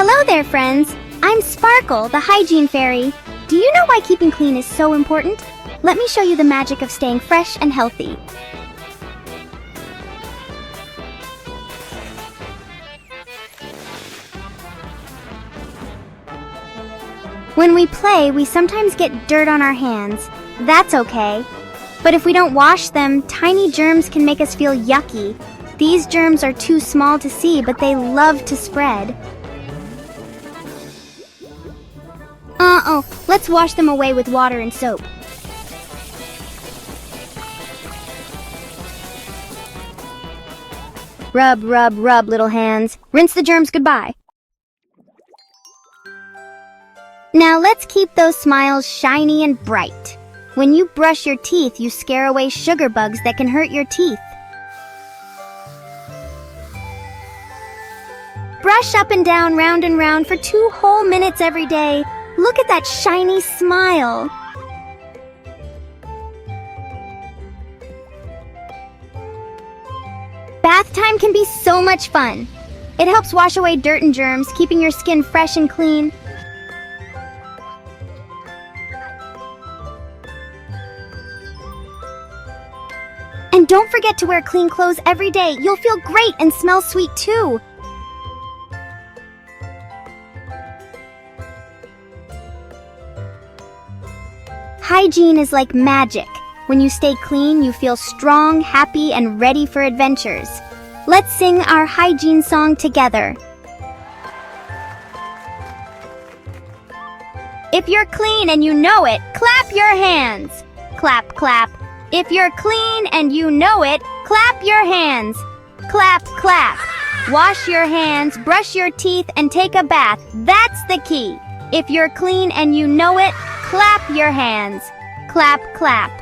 Hello there, friends. I'm Sparkle, the hygiene fairy. Do you know why keeping clean is so important? Let me show you the magic of staying fresh and healthy. When we play, we sometimes get dirt on our hands. That's okay. But if we don't wash them, tiny germs can make us feel yucky. These germs are too small to see, but they love to spread. Let's wash them away with water and soap. Rub, rub, rub, little hands. Rinse the germs goodbye. Now let's keep those smiles shiny and bright. When you brush your teeth, you scare away sugar bugs that can hurt your teeth. Brush up and down, round and round for 2 whole minutes every day. Look at that shiny smile. Bath time can be so much fun. It helps wash away dirt and germs, keeping your skin fresh and clean. And don't forget to wear clean clothes every day. You'll feel great and smell sweet too. Hygiene is like magic. When you stay clean, you feel strong, happy, and ready for adventures. Let's sing our hygiene song together. If you're clean and you know it, clap your hands. Clap, clap. If you're clean and you know it, clap your hands. Clap, clap. Wash your hands, brush your teeth, and take a bath. That's the key. If you're clean and you know it, clap your hands. Clap, clap.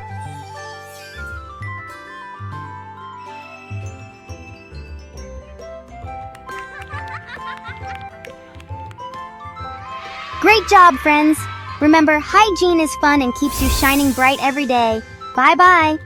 Great job, friends. Remember, hygiene is fun and keeps you shining bright every day. Bye-bye.